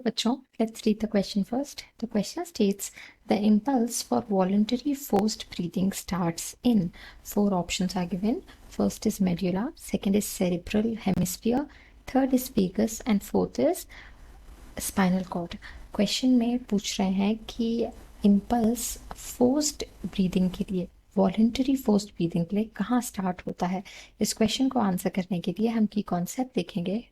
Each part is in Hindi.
बच्चों, let's read the question first. The question states the impulse for voluntary forced breathing starts in. Four options are given. First is medulla, second is cerebral hemisphere, third is vagus and fourth is spinal cord. Question में पूछ रहे हैं कि इम्पल्स फोर्स्ड ब्रीदिंग के लिए, वॉलंटरी फोर्स्ड ब्रीदिंग के लिए कहाँ स्टार्ट होता है. इस क्वेश्चन को आंसर करने के लिए हम की कॉन्सेप्ट देखेंगे.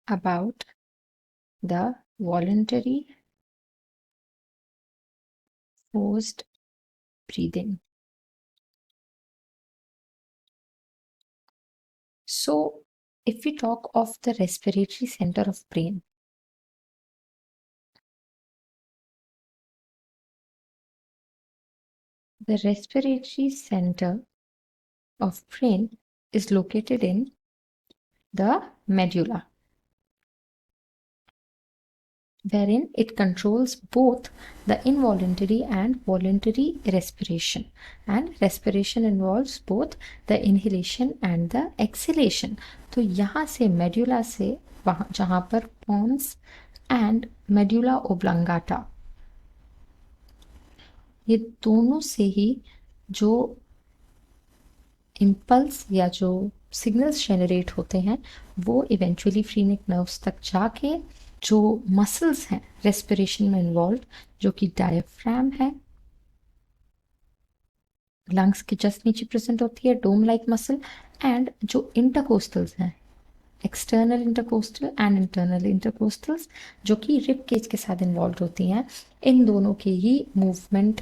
About the voluntary forced breathing. So, if we talk of the respiratory center of brain, the respiratory center of brain is located in the medulla, wherein it controls both the involuntary and voluntary respiration, and respiration involves both the inhalation and the exhalation. तो यहाँ से medulla से वहाँ जहाँ पर pons and medulla oblongata, ये दोनों से ही जो इम्पल्स या जो सिग्नल्स जनरेट होते हैं वो इवेंचुअली फ्रीनिक नर्व्स तक जाके जो मसल्स हैं रेस्पिरेशन में इन्वॉल्व, जो कि डायफ्राम है, लंग्स के जस्ट नीचे प्रेजेंट होती है डोम लाइक मसल, एंड जो इंटरकोस्टल्स हैं, एक्सटर्नल इंटरकोस्टल एंड इंटरनल इंटरकोस्टल्स, जो कि रिब केज के साथ इन्वॉल्व होती हैं, इन दोनों के ही मूवमेंट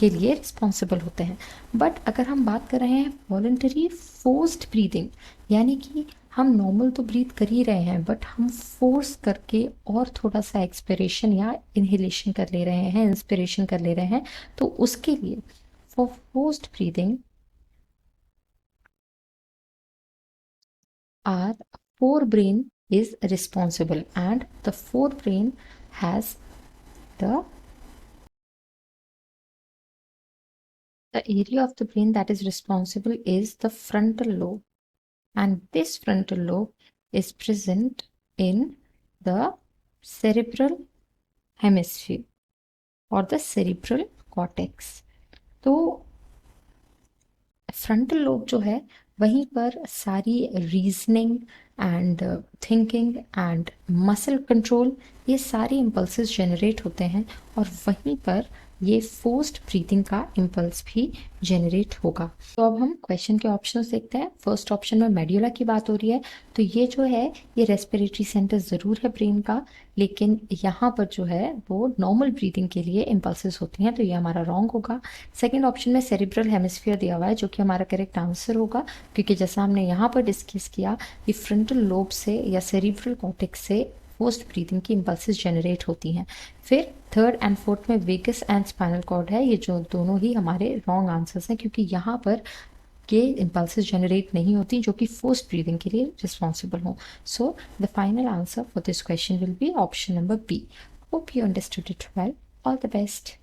के लिए रिस्पॉन्सिबल होते हैं. बट अगर हम बात कर रहे हैं वॉलंटरी फोर्स्ड ब्रीदिंग, यानी कि हम नॉर्मल तो ब्रीथ कर ही रहे हैं बट हम फोर्स करके और थोड़ा सा एक्सपिरेशन या इनहेलेशन कर ले रहे हैं, इंस्पिरेशन कर ले रहे हैं, तो उसके लिए for forced breathing our forebrain is responsible, and the forebrain has the area of the brain that is responsible is the frontal lobe, and this frontal lobe is present in the cerebral hemisphere or the cerebral cortex. तो फ्रंटल लोब जो है वहीं पर सारी reasoning and thinking and muscle control, ये सारे इम्पल्सेस जनरेट होते हैं, और वहीं पर ये फोर्स्ड ब्रीथिंग का इम्पल्स भी जनरेट होगा. तो अब हम क्वेश्चन के ऑप्शंस देखते हैं. फर्स्ट ऑप्शन में मेड्यूला की बात हो रही है, तो ये जो है ये रेस्पिरेटरी सेंटर ज़रूर है ब्रेन का, लेकिन यहाँ पर जो है वो नॉर्मल ब्रीथिंग के लिए इम्पल्सेस होती हैं, तो ये हमारा रॉन्ग होगा. सेकेंड ऑप्शन में सेरिब्रल हेमिस्फीयर दिया हुआ है, जो कि हमारा करेक्ट आंसर होगा, क्योंकि जैसा हमने यहाँ पर डिस्कस किया कि फ्रंटल लोब से या सेरिब्रल कॉर्टेक्स से फोर्स्ड ब्रीथिंग की इम्पल्सेस जनरेट होती हैं. फिर थर्ड एंड फोर्थ में वेगस एंड स्पाइनल कॉर्ड है, ये जो दोनों ही हमारे रॉन्ग आंसर्स हैं, क्योंकि यहाँ पर ये इम्पल्सेस जनरेट नहीं होती जो कि फोर्स्ड ब्रीदिंग के लिए रिस्पॉन्सिबल हो. So the final answer for this question will be option number B. Hope you understood it well. All the best.